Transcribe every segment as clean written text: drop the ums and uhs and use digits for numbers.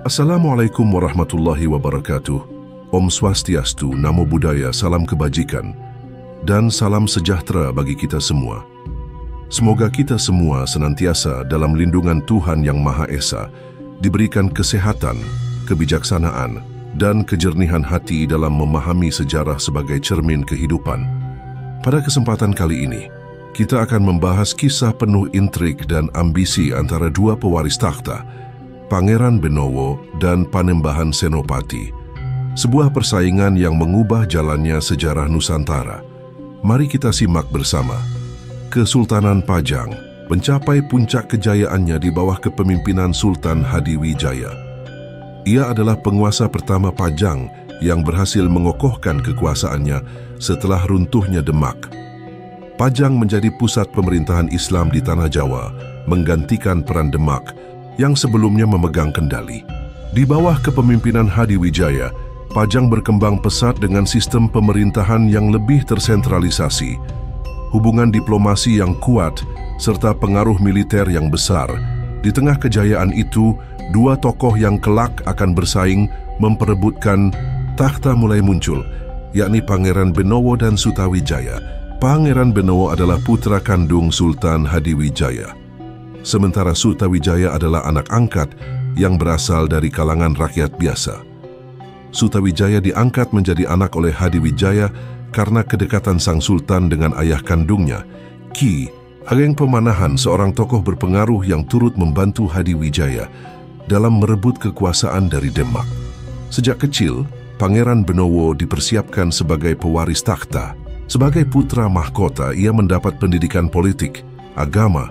Assalamualaikum warahmatullahi wabarakatuh. Om Swastiastu, Namo Buddhaya, salam kebajikan, dan salam sejahtera bagi kita semua. Semoga kita semua senantiasa dalam lindungan Tuhan Yang Maha Esa, diberikan kesehatan, kebijaksanaan, dan kejernihan hati dalam memahami sejarah sebagai cermin kehidupan. Pada kesempatan kali ini, kita akan membahas kisah penuh intrik dan ambisi antara dua pewaris takhta, Pangeran Benowo dan Panembahan Senopati. Sebuah persaingan yang mengubah jalannya sejarah Nusantara. Mari kita simak bersama. Kesultanan Pajang mencapai puncak kejayaannya di bawah kepemimpinan Sultan Hadiwijaya. Ia adalah penguasa pertama Pajang yang berhasil mengokohkan kekuasaannya setelah runtuhnya Demak. Pajang menjadi pusat pemerintahan Islam di Tanah Jawa, menggantikan peran Demak yang sebelumnya memegang kendali. Di bawah kepemimpinan Hadiwijaya, Pajang berkembang pesat dengan sistem pemerintahan yang lebih tersentralisasi, hubungan diplomasi yang kuat, serta pengaruh militer yang besar. Di tengah kejayaan itu, dua tokoh yang kelak akan bersaing memperebutkan takhta mulai muncul, yakni Pangeran Benowo dan Sutawijaya. Pangeran Benowo adalah putra kandung Sultan Hadiwijaya, sementara Sutawijaya adalah anak angkat yang berasal dari kalangan rakyat biasa. Sutawijaya diangkat menjadi anak oleh Hadiwijaya karena kedekatan sang sultan dengan ayah kandungnya, Ki Ageng Pemanahan, seorang tokoh berpengaruh yang turut membantu Hadiwijaya dalam merebut kekuasaan dari Demak. Sejak kecil, Pangeran Benowo dipersiapkan sebagai pewaris takhta. Sebagai putra mahkota, ia mendapat pendidikan politik, agama,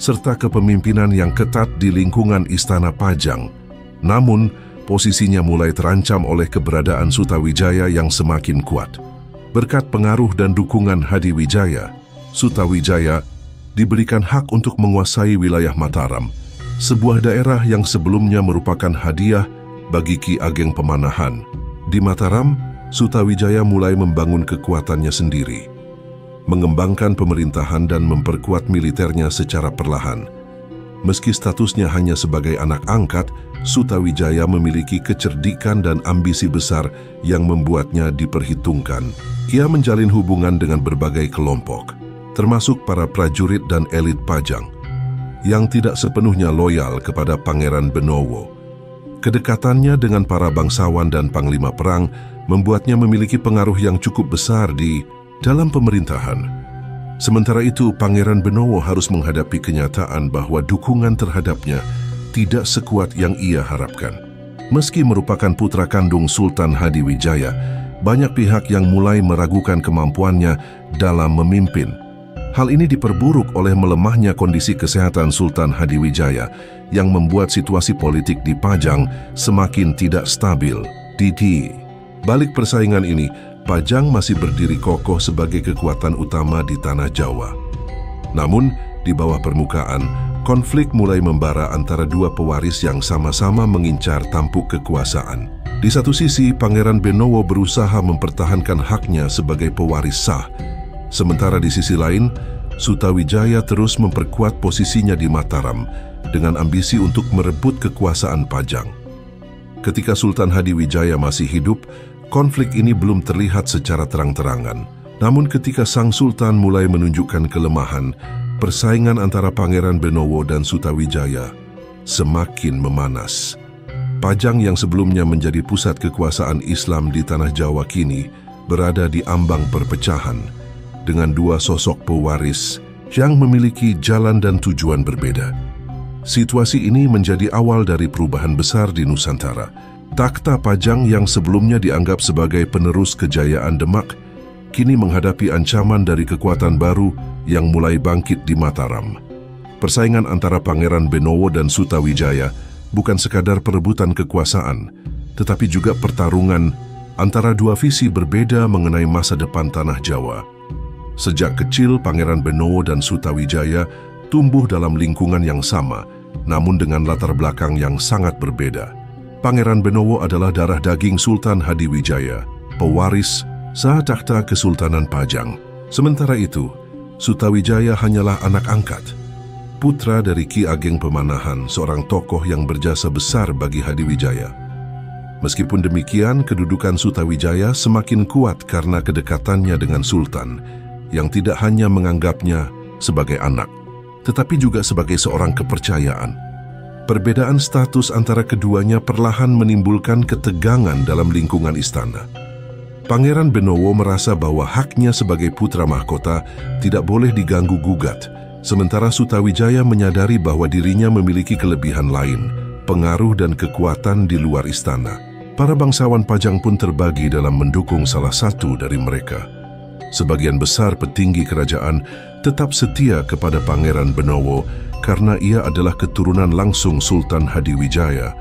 serta kepemimpinan yang ketat di lingkungan Istana Pajang. Namun, posisinya mulai terancam oleh keberadaan Sutawijaya yang semakin kuat. Berkat pengaruh dan dukungan Hadiwijaya, Sutawijaya diberikan hak untuk menguasai wilayah Mataram, sebuah daerah yang sebelumnya merupakan hadiah bagi Ki Ageng Pemanahan. Di Mataram, Sutawijaya mulai membangun kekuatannya sendiri, mengembangkan pemerintahan dan memperkuat militernya secara perlahan. Meski statusnya hanya sebagai anak angkat, Sutawijaya memiliki kecerdikan dan ambisi besar yang membuatnya diperhitungkan. Ia menjalin hubungan dengan berbagai kelompok, termasuk para prajurit dan elit Pajang, yang tidak sepenuhnya loyal kepada Pangeran Benowo. Kedekatannya dengan para bangsawan dan panglima perang membuatnya memiliki pengaruh yang cukup besar di dalam pemerintahan. Sementara itu, Pangeran Benowo harus menghadapi kenyataan bahwa dukungan terhadapnya tidak sekuat yang ia harapkan. Meski merupakan putra kandung Sultan Hadiwijaya, banyak pihak yang mulai meragukan kemampuannya dalam memimpin. Hal ini diperburuk oleh melemahnya kondisi kesehatan Sultan Hadiwijaya yang membuat situasi politik di Pajang semakin tidak stabil. Di balik persaingan ini, Pajang masih berdiri kokoh sebagai kekuatan utama di Tanah Jawa. Namun, di bawah permukaan, konflik mulai membara antara dua pewaris yang sama-sama mengincar tampuk kekuasaan. Di satu sisi, Pangeran Benowo berusaha mempertahankan haknya sebagai pewaris sah. Sementara di sisi lain, Sutawijaya terus memperkuat posisinya di Mataram dengan ambisi untuk merebut kekuasaan Pajang. Ketika Sultan Hadiwijaya masih hidup, konflik ini belum terlihat secara terang-terangan. Namun ketika sang sultan mulai menunjukkan kelemahan, persaingan antara Pangeran Benowo dan Sutawijaya semakin memanas. Pajang yang sebelumnya menjadi pusat kekuasaan Islam di Tanah Jawa kini berada di ambang perpecahan dengan dua sosok pewaris yang memiliki jalan dan tujuan berbeda. Situasi ini menjadi awal dari perubahan besar di Nusantara. Takhta Pajang yang sebelumnya dianggap sebagai penerus kejayaan Demak, kini menghadapi ancaman dari kekuatan baru yang mulai bangkit di Mataram. Persaingan antara Pangeran Benowo dan Sutawijaya bukan sekadar perebutan kekuasaan, tetapi juga pertarungan antara dua visi berbeda mengenai masa depan Tanah Jawa. Sejak kecil, Pangeran Benowo dan Sutawijaya tumbuh dalam lingkungan yang sama, namun dengan latar belakang yang sangat berbeda. Pangeran Benowo adalah darah daging Sultan Hadiwijaya, pewaris sah takhta Kesultanan Pajang. Sementara itu, Sutawijaya hanyalah anak angkat. putra dari Ki Ageng Pemanahan, seorang tokoh yang berjasa besar bagi Hadiwijaya. Meskipun demikian, kedudukan Sutawijaya semakin kuat karena kedekatannya dengan Sultan, yang tidak hanya menganggapnya sebagai anak, tetapi juga sebagai seorang kepercayaan. Perbedaan status antara keduanya perlahan menimbulkan ketegangan dalam lingkungan istana. Pangeran Benowo merasa bahwa haknya sebagai putra mahkota tidak boleh diganggu-gugat, sementara Sutawijaya menyadari bahwa dirinya memiliki kelebihan lain, pengaruh dan kekuatan di luar istana. Para bangsawan Pajang pun terbagi dalam mendukung salah satu dari mereka. Sebagian besar petinggi kerajaan tetap setia kepada Pangeran Benowo karena ia adalah keturunan langsung Sultan Hadiwijaya,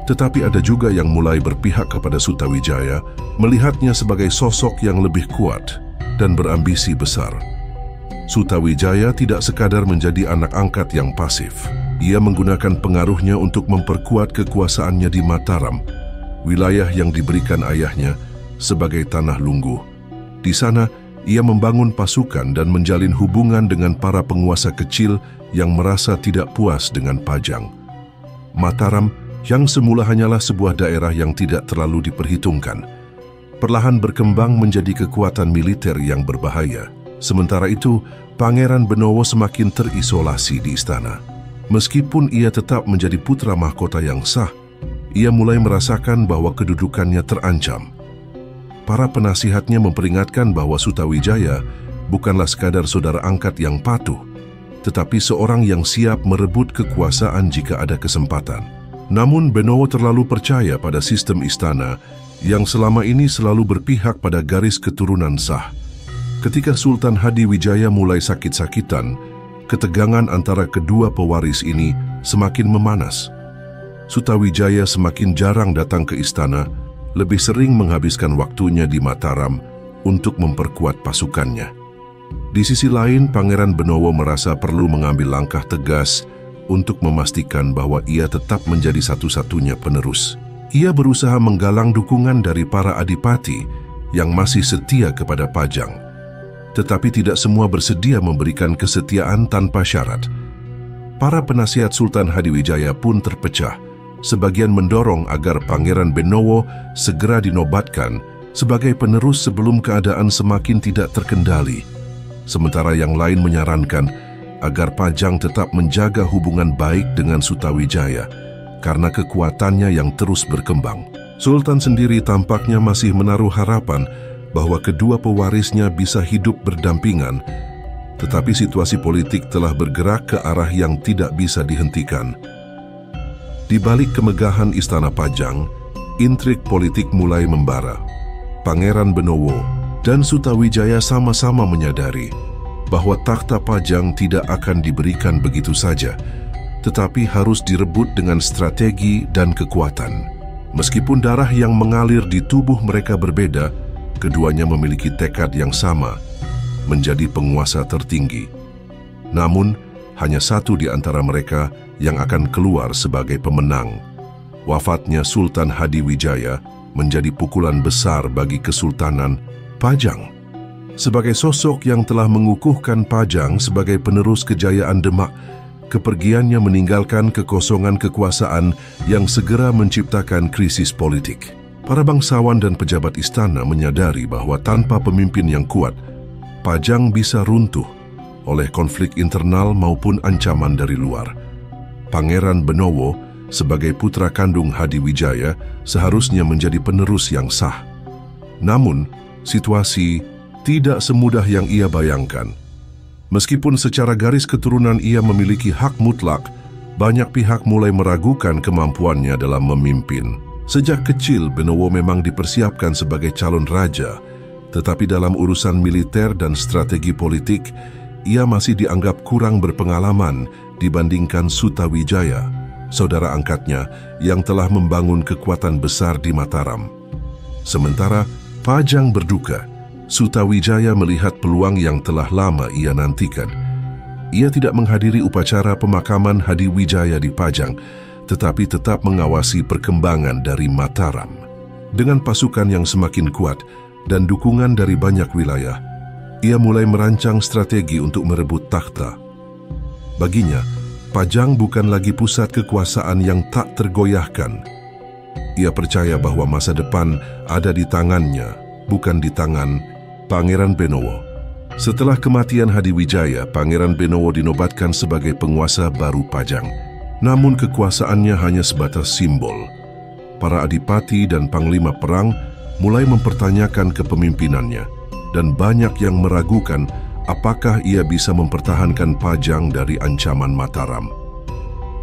tetapi ada juga yang mulai berpihak kepada Sutawijaya, melihatnya sebagai sosok yang lebih kuat dan berambisi besar. Sutawijaya tidak sekadar menjadi anak angkat yang pasif. Ia menggunakan pengaruhnya untuk memperkuat kekuasaannya di Mataram, wilayah yang diberikan ayahnya sebagai tanah lungguh. Di sana, ia membangun pasukan dan menjalin hubungan dengan para penguasa kecil yang merasa tidak puas dengan Pajang. Mataram, yang semula hanyalah sebuah daerah yang tidak terlalu diperhitungkan, perlahan berkembang menjadi kekuatan militer yang berbahaya. Sementara itu, Pangeran Benowo semakin terisolasi di istana. Meskipun ia tetap menjadi putra mahkota yang sah, ia mulai merasakan bahwa kedudukannya terancam. Para penasihatnya memperingatkan bahwa Sutawijaya bukanlah sekadar saudara angkat yang patuh, tetapi seorang yang siap merebut kekuasaan jika ada kesempatan. Namun Benowo terlalu percaya pada sistem istana yang selama ini selalu berpihak pada garis keturunan sah. Ketika Sultan Hadiwijaya mulai sakit-sakitan, ketegangan antara kedua pewaris ini semakin memanas. Sutawijaya semakin jarang datang ke istana, lebih sering menghabiskan waktunya di Mataram untuk memperkuat pasukannya. Di sisi lain, Pangeran Benowo merasa perlu mengambil langkah tegas untuk memastikan bahwa ia tetap menjadi satu-satunya penerus. Ia berusaha menggalang dukungan dari para adipati yang masih setia kepada Pajang, tetapi tidak semua bersedia memberikan kesetiaan tanpa syarat. Para penasihat Sultan Hadiwijaya pun terpecah. Sebagian mendorong agar Pangeran Benowo segera dinobatkan sebagai penerus sebelum keadaan semakin tidak terkendali. Sementara yang lain menyarankan agar Pajang tetap menjaga hubungan baik dengan Sutawijaya karena kekuatannya yang terus berkembang. Sultan sendiri tampaknya masih menaruh harapan bahwa kedua pewarisnya bisa hidup berdampingan, tetapi situasi politik telah bergerak ke arah yang tidak bisa dihentikan. Di balik kemegahan istana Pajang, intrik politik mulai membara. Pangeran Benowo dan Sutawijaya sama-sama menyadari bahwa takhta Pajang tidak akan diberikan begitu saja, tetapi harus direbut dengan strategi dan kekuatan. Meskipun darah yang mengalir di tubuh mereka berbeda, keduanya memiliki tekad yang sama, menjadi penguasa tertinggi. Namun, hanya satu di antara mereka yang akan keluar sebagai pemenang. Wafatnya Sultan Hadiwijaya menjadi pukulan besar bagi Kesultanan Pajang. Sebagai sosok yang telah mengukuhkan Pajang sebagai penerus kejayaan Demak, kepergiannya meninggalkan kekosongan kekuasaan yang segera menciptakan krisis politik. Para bangsawan dan pejabat istana menyadari bahwa tanpa pemimpin yang kuat, Pajang bisa runtuh oleh konflik internal maupun ancaman dari luar. Pangeran Benowo sebagai putra kandung Hadiwijaya seharusnya menjadi penerus yang sah. Namun, situasi tidak semudah yang ia bayangkan. Meskipun secara garis keturunan ia memiliki hak mutlak, banyak pihak mulai meragukan kemampuannya dalam memimpin. Sejak kecil, Benowo memang dipersiapkan sebagai calon raja, tetapi dalam urusan militer dan strategi politik, ia masih dianggap kurang berpengalaman dibandingkan Sutawijaya, saudara angkatnya yang telah membangun kekuatan besar di Mataram. Sementara Pajang berduka, Sutawijaya melihat peluang yang telah lama ia nantikan. Ia tidak menghadiri upacara pemakaman Hadiwijaya di Pajang, tetapi tetap mengawasi perkembangan dari Mataram. Dengan pasukan yang semakin kuat dan dukungan dari banyak wilayah, ia mulai merancang strategi untuk merebut takhta. Baginya, Pajang bukan lagi pusat kekuasaan yang tak tergoyahkan. Ia percaya bahwa masa depan ada di tangannya, bukan di tangan Pangeran Benowo. Setelah kematian Hadiwijaya, Pangeran Benowo dinobatkan sebagai penguasa baru Pajang. Namun kekuasaannya hanya sebatas simbol. Para adipati dan panglima perang mulai mempertanyakan kepemimpinannya, dan banyak yang meragukan apakah ia bisa mempertahankan Pajang dari ancaman Mataram.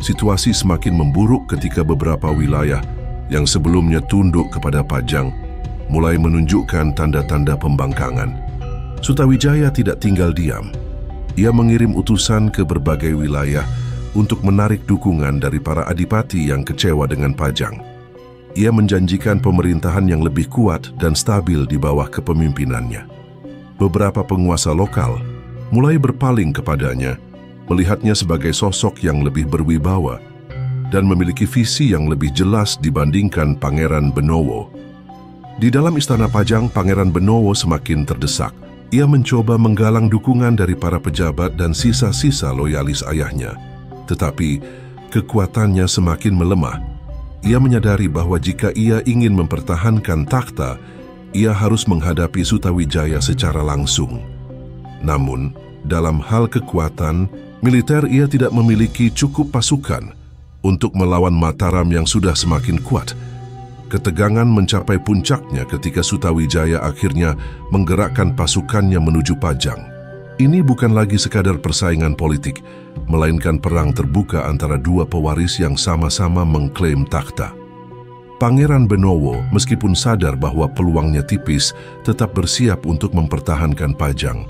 Situasi semakin memburuk ketika beberapa wilayah yang sebelumnya tunduk kepada Pajang mulai menunjukkan tanda-tanda pembangkangan. Sutawijaya tidak tinggal diam. Ia mengirim utusan ke berbagai wilayah untuk menarik dukungan dari para adipati yang kecewa dengan Pajang. Ia menjanjikan pemerintahan yang lebih kuat dan stabil di bawah kepemimpinannya. Beberapa penguasa lokal mulai berpaling kepadanya, melihatnya sebagai sosok yang lebih berwibawa dan memiliki visi yang lebih jelas dibandingkan Pangeran Benowo. Di dalam istana Pajang, Pangeran Benowo semakin terdesak. Ia mencoba menggalang dukungan dari para pejabat dan sisa-sisa loyalis ayahnya. Tetapi kekuatannya semakin melemah. Ia menyadari bahwa jika ia ingin mempertahankan takhta, ia harus menghadapi Sutawijaya secara langsung. Namun, dalam hal kekuatan, militer ia tidak memiliki cukup pasukan untuk melawan Mataram yang sudah semakin kuat. Ketegangan mencapai puncaknya ketika Sutawijaya akhirnya menggerakkan pasukannya menuju Pajang. Ini bukan lagi sekadar persaingan politik, melainkan perang terbuka antara dua pewaris yang sama-sama mengklaim takhta. Pangeran Benowo, meskipun sadar bahwa peluangnya tipis, tetap bersiap untuk mempertahankan Pajang.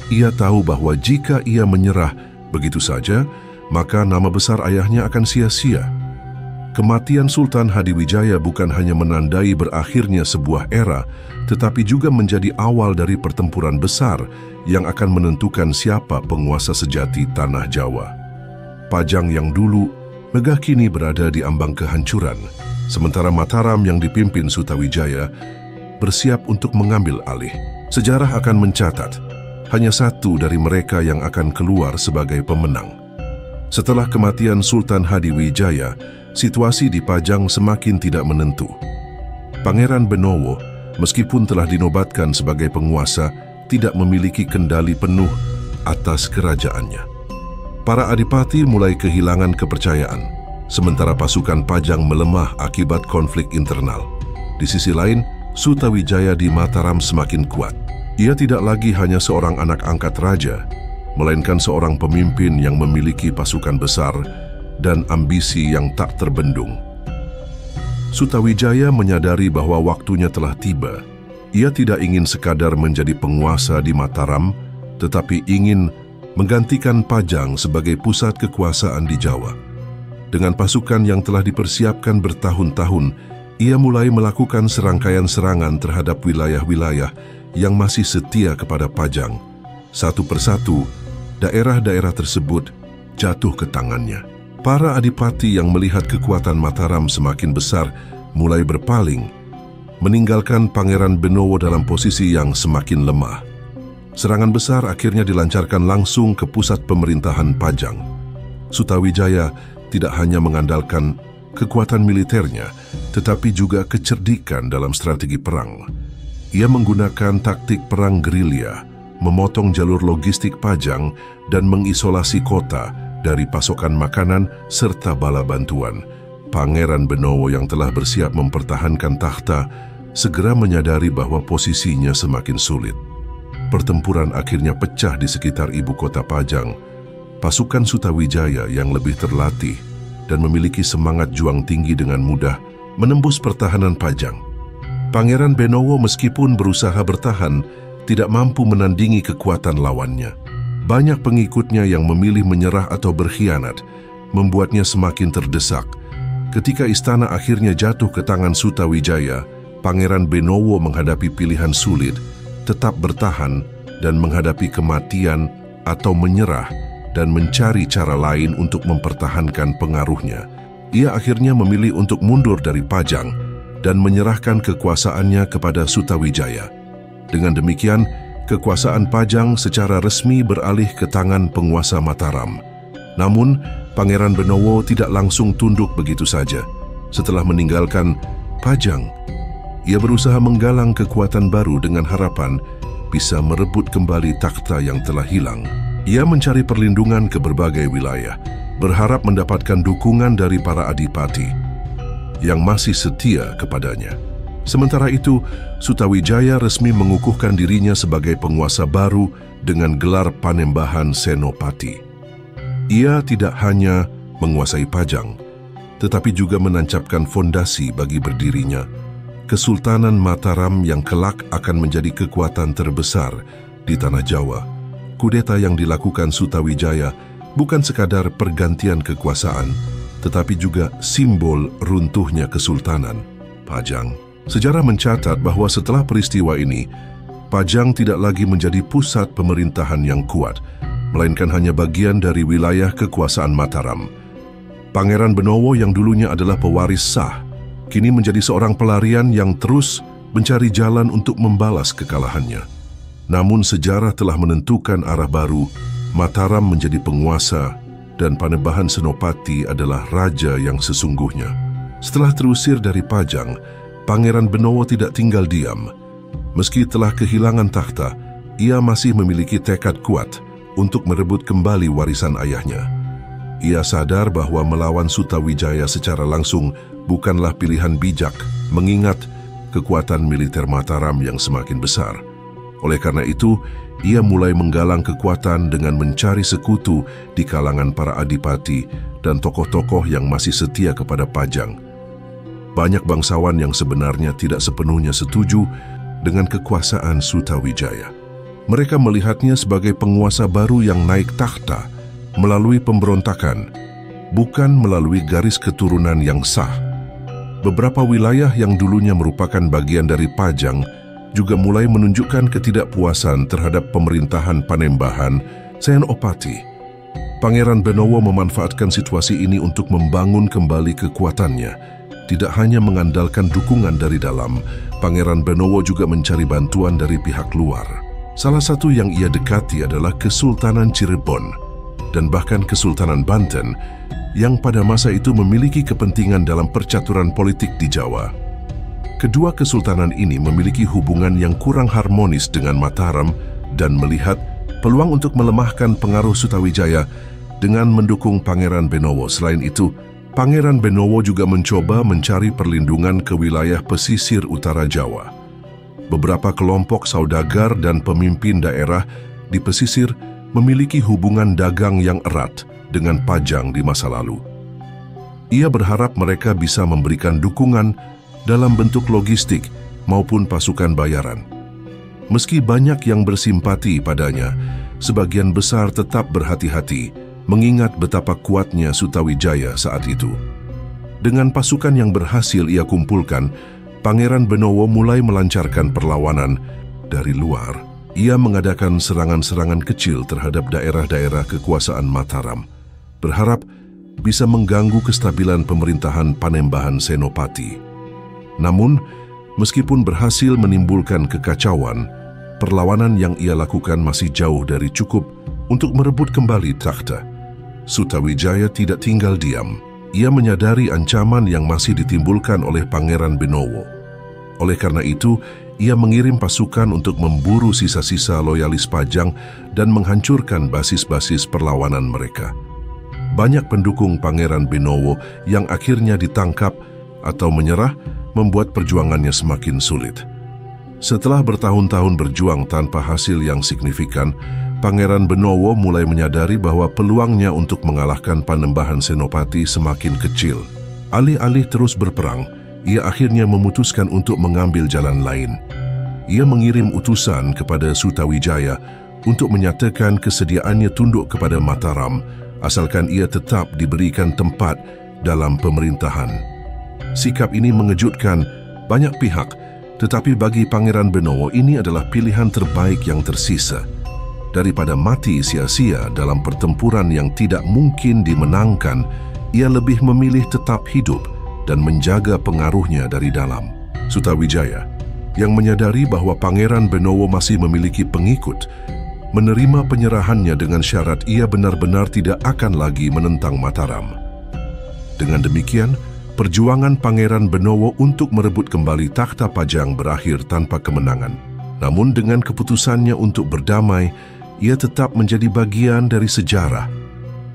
Ia tahu bahwa jika ia menyerah begitu saja, maka nama besar ayahnya akan sia-sia. Kematian Sultan Hadiwijaya bukan hanya menandai berakhirnya sebuah era, tetapi juga menjadi awal dari pertempuran besar yang akan menentukan siapa penguasa sejati tanah Jawa. Pajang yang dulu megah kini berada di ambang kehancuran, sementara Mataram yang dipimpin Sutawijaya bersiap untuk mengambil alih. Sejarah akan mencatat, hanya satu dari mereka yang akan keluar sebagai pemenang. Setelah kematian Sultan Hadiwijaya, situasi di Pajang semakin tidak menentu. Pangeran Benowo, meskipun telah dinobatkan sebagai penguasa, tidak memiliki kendali penuh atas kerajaannya. Para adipati mulai kehilangan kepercayaan, sementara pasukan Pajang melemah akibat konflik internal. Di sisi lain, Sutawijaya di Mataram semakin kuat. Ia tidak lagi hanya seorang anak angkat raja, melainkan seorang pemimpin yang memiliki pasukan besar dan ambisi yang tak terbendung. Sutawijaya menyadari bahwa waktunya telah tiba. Ia tidak ingin sekadar menjadi penguasa di Mataram, tetapi ingin menggantikan Pajang sebagai pusat kekuasaan di Jawa. Dengan pasukan yang telah dipersiapkan bertahun-tahun, ia mulai melakukan serangkaian serangan terhadap wilayah-wilayah yang masih setia kepada Pajang. Satu persatu, daerah-daerah tersebut jatuh ke tangannya. Para adipati yang melihat kekuatan Mataram semakin besar mulai berpaling, meninggalkan Pangeran Benowo dalam posisi yang semakin lemah. Serangan besar akhirnya dilancarkan langsung ke pusat pemerintahan Pajang. Sutawijaya tidak hanya mengandalkan kekuatan militernya, tetapi juga kecerdikan dalam strategi perang. Ia menggunakan taktik perang gerilya, memotong jalur logistik Pajang, dan mengisolasi kota dari pasokan makanan serta bala bantuan. Pangeran Benowo yang telah bersiap mempertahankan takhta segera menyadari bahwa posisinya semakin sulit. Pertempuran akhirnya pecah di sekitar ibu kota Pajang. Pasukan Sutawijaya yang lebih terlatih dan memiliki semangat juang tinggi dengan mudah menembus pertahanan Pajang. Pangeran Benowo meskipun berusaha bertahan, tidak mampu menandingi kekuatan lawannya. Banyak pengikutnya yang memilih menyerah atau berkhianat, membuatnya semakin terdesak. Ketika istana akhirnya jatuh ke tangan Sutawijaya, Pangeran Benowo menghadapi pilihan sulit, tetap bertahan dan menghadapi kematian atau menyerah dan mencari cara lain untuk mempertahankan pengaruhnya. Ia akhirnya memilih untuk mundur dari Pajang dan menyerahkan kekuasaannya kepada Sutawijaya. Dengan demikian, kekuasaan Pajang secara resmi beralih ke tangan penguasa Mataram. Namun, Pangeran Benowo tidak langsung tunduk begitu saja. Setelah meninggalkan Pajang, ia berusaha menggalang kekuatan baru dengan harapan bisa merebut kembali takhta yang telah hilang. Ia mencari perlindungan ke berbagai wilayah, berharap mendapatkan dukungan dari para adipati yang masih setia kepadanya. Sementara itu, Sutawijaya resmi mengukuhkan dirinya sebagai penguasa baru dengan gelar Panembahan Senopati. Ia tidak hanya menguasai Pajang, tetapi juga menancapkan fondasi bagi berdirinya Kesultanan Mataram yang kelak akan menjadi kekuatan terbesar di tanah Jawa. Kudeta yang dilakukan Sutawijaya bukan sekadar pergantian kekuasaan, tetapi juga simbol runtuhnya Kesultanan Pajang. Sejarah mencatat bahwa setelah peristiwa ini, Pajang tidak lagi menjadi pusat pemerintahan yang kuat, melainkan hanya bagian dari wilayah kekuasaan Mataram. Pangeran Benowo yang dulunya adalah pewaris sah, kini menjadi seorang pelarian yang terus mencari jalan untuk membalas kekalahannya. Namun sejarah telah menentukan arah baru. Mataram menjadi penguasa dan Panembahan Senopati adalah raja yang sesungguhnya. Setelah terusir dari Pajang, Pangeran Benowo tidak tinggal diam. Meski telah kehilangan takhta, ia masih memiliki tekad kuat untuk merebut kembali warisan ayahnya. Ia sadar bahwa melawan Sutawijaya secara langsung bukanlah pilihan bijak, mengingat kekuatan militer Mataram yang semakin besar. Oleh karena itu, ia mulai menggalang kekuatan dengan mencari sekutu di kalangan para adipati dan tokoh-tokoh yang masih setia kepada Pajang. Banyak bangsawan yang sebenarnya tidak sepenuhnya setuju dengan kekuasaan Sutawijaya. Mereka melihatnya sebagai penguasa baru yang naik takhta melalui pemberontakan, bukan melalui garis keturunan yang sah. Beberapa wilayah yang dulunya merupakan bagian dari Pajang juga mulai menunjukkan ketidakpuasan terhadap pemerintahan Panembahan Senopati. Pangeran Benowo memanfaatkan situasi ini untuk membangun kembali kekuatannya. Tidak hanya mengandalkan dukungan dari dalam, Pangeran Benowo juga mencari bantuan dari pihak luar. Salah satu yang ia dekati adalah Kesultanan Cirebon dan bahkan Kesultanan Banten yang pada masa itu memiliki kepentingan dalam percaturan politik di Jawa. Kedua kesultanan ini memiliki hubungan yang kurang harmonis dengan Mataram dan melihat peluang untuk melemahkan pengaruh Sutawijaya dengan mendukung Pangeran Benowo. Selain itu, Pangeran Benowo juga mencoba mencari perlindungan ke wilayah pesisir utara Jawa. Beberapa kelompok saudagar dan pemimpin daerah di pesisir memiliki hubungan dagang yang erat dengan Pajang di masa lalu. Ia berharap mereka bisa memberikan dukungan dalam bentuk logistik maupun pasukan bayaran. Meski banyak yang bersimpati padanya, sebagian besar tetap berhati-hati mengingat betapa kuatnya Sutawijaya saat itu. Dengan pasukan yang berhasil ia kumpulkan, Pangeran Benowo mulai melancarkan perlawanan dari luar. Ia mengadakan serangan-serangan kecil terhadap daerah-daerah kekuasaan Mataram, berharap bisa mengganggu kestabilan pemerintahan Panembahan Senopati. Namun, meskipun berhasil menimbulkan kekacauan, perlawanan yang ia lakukan masih jauh dari cukup untuk merebut kembali takhta. Sutawijaya tidak tinggal diam. Ia menyadari ancaman yang masih ditimbulkan oleh Pangeran Benowo. Oleh karena itu, ia mengirim pasukan untuk memburu sisa-sisa loyalis Pajang dan menghancurkan basis-basis perlawanan mereka. Banyak pendukung Pangeran Benowo yang akhirnya ditangkap atau menyerah membuat perjuangannya semakin sulit. Setelah bertahun-tahun berjuang tanpa hasil yang signifikan, Pangeran Benowo mulai menyadari bahwa peluangnya untuk mengalahkan Panembahan Senopati semakin kecil. Alih-alih terus berperang, ia akhirnya memutuskan untuk mengambil jalan lain. Ia mengirim utusan kepada Sutawijaya untuk menyatakan kesediaannya tunduk kepada Mataram, asalkan ia tetap diberikan tempat dalam pemerintahan. Sikap ini mengejutkan banyak pihak, tetapi bagi Pangeran Benowo ini adalah pilihan terbaik yang tersisa. Daripada mati sia-sia dalam pertempuran yang tidak mungkin dimenangkan, ia lebih memilih tetap hidup dan menjaga pengaruhnya dari dalam. Sutawijaya, yang menyadari bahwa Pangeran Benowo masih memiliki pengikut, menerima penyerahannya dengan syarat ia benar-benar tidak akan lagi menentang Mataram. Dengan demikian, perjuangan Pangeran Benowo untuk merebut kembali takhta Pajang berakhir tanpa kemenangan. Namun dengan keputusannya untuk berdamai, ia tetap menjadi bagian dari sejarah,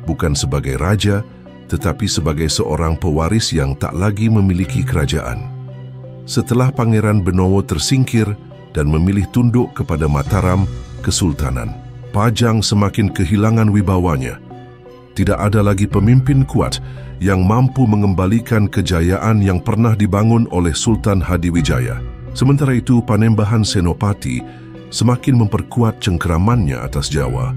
bukan sebagai raja, tetapi sebagai seorang pewaris yang tak lagi memiliki kerajaan. Setelah Pangeran Benowo tersingkir dan memilih tunduk kepada Mataram, Kesultanan, Pajang semakin kehilangan wibawanya. Tidak ada lagi pemimpin kuat yang mampu mengembalikan kejayaan yang pernah dibangun oleh Sultan Hadiwijaya. Sementara itu, Panembahan Senopati semakin memperkuat cengkeramannya atas Jawa,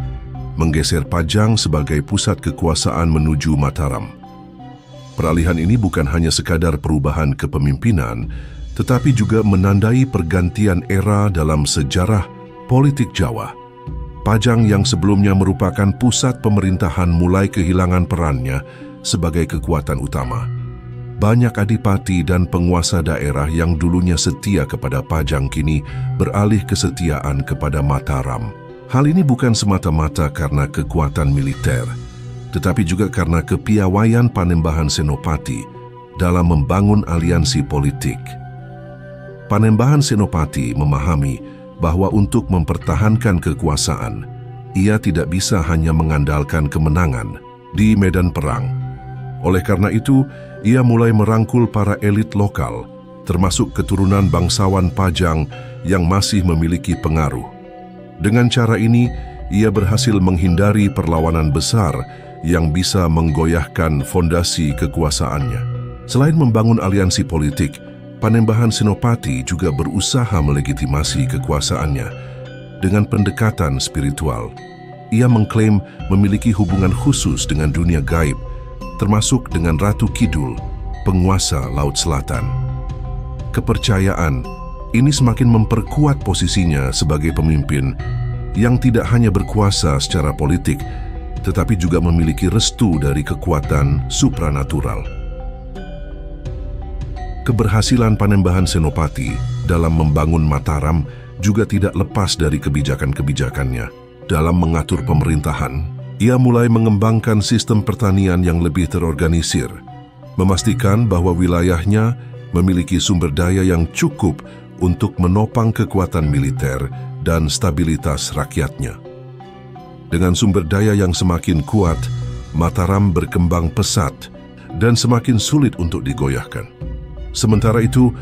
menggeser Pajang sebagai pusat kekuasaan menuju Mataram. Peralihan ini bukan hanya sekadar perubahan kepemimpinan, tetapi juga menandai pergantian era dalam sejarah politik Jawa. Pajang yang sebelumnya merupakan pusat pemerintahan mulai kehilangan perannya sebagai kekuatan utama. Banyak adipati dan penguasa daerah yang dulunya setia kepada Pajang kini beralih kesetiaan kepada Mataram. Hal ini bukan semata-mata karena kekuatan militer, tetapi juga karena kepiawaian Panembahan Senopati dalam membangun aliansi politik. Panembahan Senopati memahami bahwa untuk mempertahankan kekuasaan, ia tidak bisa hanya mengandalkan kemenangan di medan perang. Oleh karena itu, ia mulai merangkul para elit lokal, termasuk keturunan bangsawan Pajang yang masih memiliki pengaruh. Dengan cara ini, ia berhasil menghindari perlawanan besar yang bisa menggoyahkan fondasi kekuasaannya. Selain membangun aliansi politik, Panembahan Senopati juga berusaha melegitimasi kekuasaannya dengan pendekatan spiritual. Ia mengklaim memiliki hubungan khusus dengan dunia gaib, termasuk dengan Ratu Kidul, penguasa Laut Selatan. Kepercayaan ini semakin memperkuat posisinya sebagai pemimpin yang tidak hanya berkuasa secara politik, tetapi juga memiliki restu dari kekuatan supranatural. Keberhasilan Panembahan Senopati dalam membangun Mataram juga tidak lepas dari kebijakan-kebijakannya. Dalam mengatur pemerintahan, ia mulai mengembangkan sistem pertanian yang lebih terorganisir, memastikan bahwa wilayahnya memiliki sumber daya yang cukup untuk menopang kekuatan militer dan stabilitas rakyatnya. Dengan sumber daya yang semakin kuat, Mataram berkembang pesat dan semakin sulit untuk digoyahkan. Sementara itu,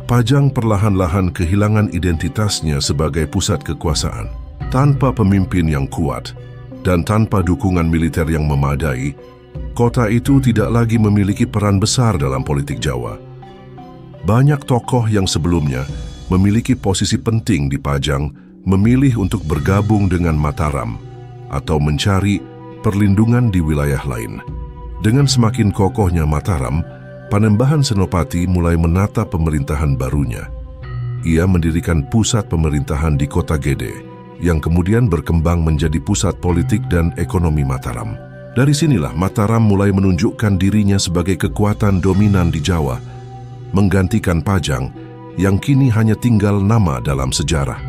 Pajang perlahan-lahan kehilangan identitasnya sebagai pusat kekuasaan. Tanpa pemimpin yang kuat dan tanpa dukungan militer yang memadai, kota itu tidak lagi memiliki peran besar dalam politik Jawa. Banyak tokoh yang sebelumnya memiliki posisi penting di Pajang memilih untuk bergabung dengan Mataram atau mencari perlindungan di wilayah lain. Dengan semakin kokohnya Mataram, Panembahan Senopati mulai menata pemerintahan barunya. Ia mendirikan pusat pemerintahan di Kota Gede, yang kemudian berkembang menjadi pusat politik dan ekonomi Mataram. Dari sinilah Mataram mulai menunjukkan dirinya sebagai kekuatan dominan di Jawa, menggantikan Pajang yang kini hanya tinggal nama dalam sejarah.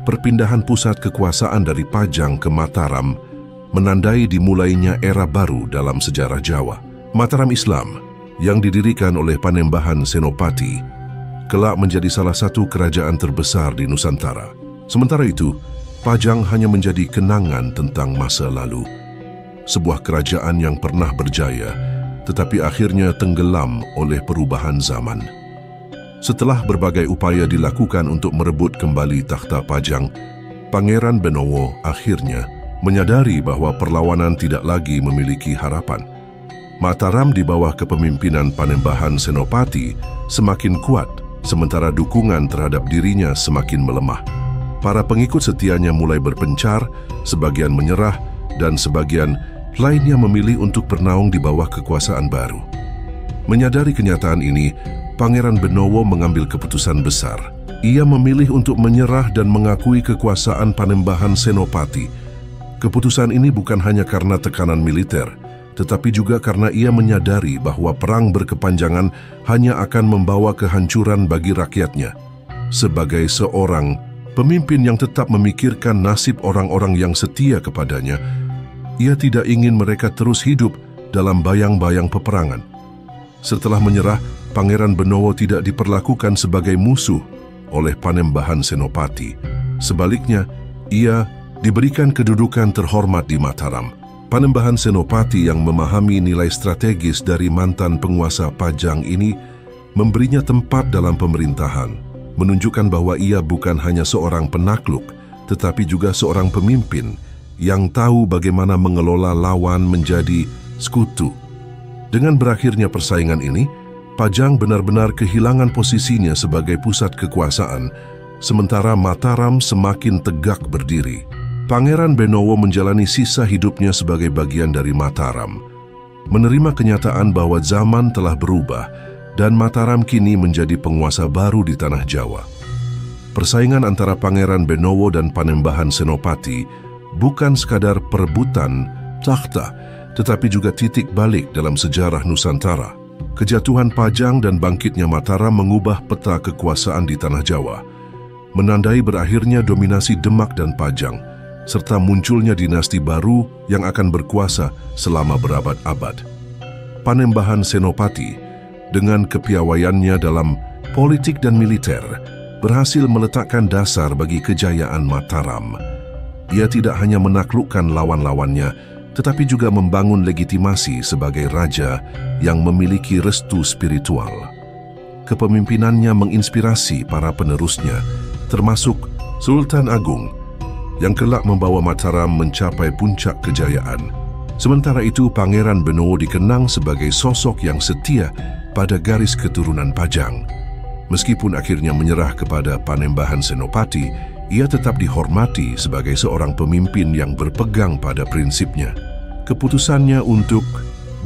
Perpindahan pusat kekuasaan dari Pajang ke Mataram menandai dimulainya era baru dalam sejarah Jawa. Mataram Islam yang didirikan oleh Panembahan Senopati kelak menjadi salah satu kerajaan terbesar di Nusantara. Sementara itu, Pajang hanya menjadi kenangan tentang masa lalu. Sebuah kerajaan yang pernah berjaya, tetapi akhirnya tenggelam oleh perubahan zaman. Setelah berbagai upaya dilakukan untuk merebut kembali takhta Pajang, Pangeran Benowo akhirnya menyadari bahwa perlawanan tidak lagi memiliki harapan. Mataram di bawah kepemimpinan Panembahan Senopati semakin kuat, sementara dukungan terhadap dirinya semakin melemah. Para pengikut setianya mulai berpencar, sebagian menyerah, dan sebagian lainnya memilih untuk bernaung di bawah kekuasaan baru. Menyadari kenyataan ini, Pangeran Benowo mengambil keputusan besar. Ia memilih untuk menyerah dan mengakui kekuasaan Panembahan Senopati. Keputusan ini bukan hanya karena tekanan militer, tetapi juga karena ia menyadari bahwa perang berkepanjangan hanya akan membawa kehancuran bagi rakyatnya. Sebagai seorang Pemimpin yang tetap memikirkan nasib orang-orang yang setia kepadanya, ia tidak ingin mereka terus hidup dalam bayang-bayang peperangan. Setelah menyerah, Pangeran Benowo tidak diperlakukan sebagai musuh oleh Panembahan Senopati. Sebaliknya, ia diberikan kedudukan terhormat di Mataram. Panembahan Senopati yang memahami nilai strategis dari mantan penguasa Pajang ini memberinya tempat dalam pemerintahan, menunjukkan bahwa ia bukan hanya seorang penakluk, tetapi juga seorang pemimpin yang tahu bagaimana mengelola lawan menjadi sekutu. Dengan berakhirnya persaingan ini, Pajang benar-benar kehilangan posisinya sebagai pusat kekuasaan, sementara Mataram semakin tegak berdiri. Pangeran Benowo menjalani sisa hidupnya sebagai bagian dari Mataram, menerima kenyataan bahwa zaman telah berubah dan Mataram kini menjadi penguasa baru di tanah Jawa. Persaingan antara Pangeran Benowo dan Panembahan Senopati bukan sekadar perebutan takhta, tetapi juga titik balik dalam sejarah Nusantara. Kejatuhan Pajang dan bangkitnya Mataram mengubah peta kekuasaan di tanah Jawa, menandai berakhirnya dominasi Demak dan Pajang, serta munculnya dinasti baru yang akan berkuasa selama berabad-abad. Panembahan Senopati dengan kepiawaiannya dalam politik dan militer, berhasil meletakkan dasar bagi kejayaan Mataram. Ia tidak hanya menaklukkan lawan-lawannya, tetapi juga membangun legitimasi sebagai raja yang memiliki restu spiritual. Kepemimpinannya menginspirasi para penerusnya, termasuk Sultan Agung, yang kelak membawa Mataram mencapai puncak kejayaan. Sementara itu, Pangeran Benowo dikenang sebagai sosok yang setia pada garis keturunan Pajang. Meskipun akhirnya menyerah kepada Panembahan Senopati, ia tetap dihormati sebagai seorang pemimpin yang berpegang pada prinsipnya. Keputusannya untuk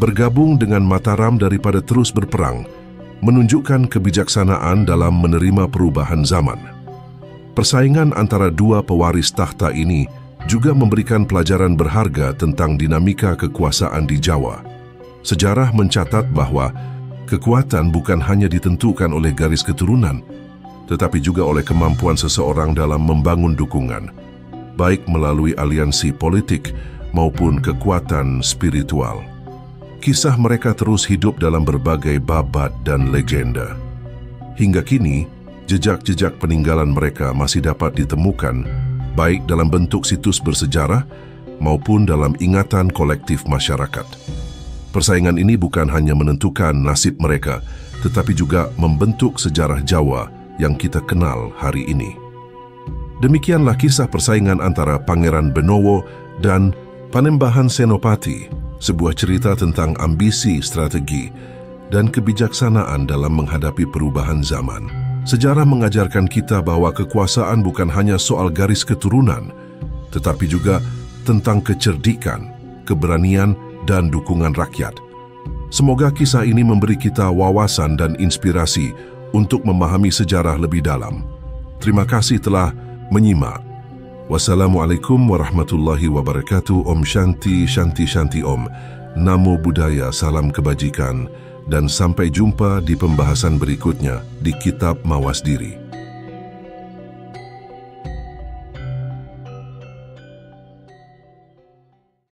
bergabung dengan Mataram daripada terus berperang menunjukkan kebijaksanaan dalam menerima perubahan zaman. Persaingan antara dua pewaris takhta ini juga memberikan pelajaran berharga tentang dinamika kekuasaan di Jawa. Sejarah mencatat bahwa kekuatan bukan hanya ditentukan oleh garis keturunan, tetapi juga oleh kemampuan seseorang dalam membangun dukungan, baik melalui aliansi politik maupun kekuatan spiritual. Kisah mereka terus hidup dalam berbagai babad dan legenda. Hingga kini, jejak-jejak peninggalan mereka masih dapat ditemukan, baik dalam bentuk situs bersejarah maupun dalam ingatan kolektif masyarakat. Persaingan ini bukan hanya menentukan nasib mereka, tetapi juga membentuk sejarah Jawa yang kita kenal hari ini. Demikianlah kisah persaingan antara Pangeran Benowo dan Panembahan Senopati, sebuah cerita tentang ambisi, strategi, dan kebijaksanaan dalam menghadapi perubahan zaman. Sejarah mengajarkan kita bahwa kekuasaan bukan hanya soal garis keturunan, tetapi juga tentang kecerdikan, keberanian, dan dukungan rakyat. Semoga kisah ini memberi kita wawasan dan inspirasi untuk memahami sejarah lebih dalam. Terima kasih telah menyimak. Wassalamualaikum warahmatullahi wabarakatuh. Om Shanti, Shanti, Shanti Om. Namo Buddhaya, salam kebajikan, dan sampai jumpa di pembahasan berikutnya di Kitab Mawas Diri.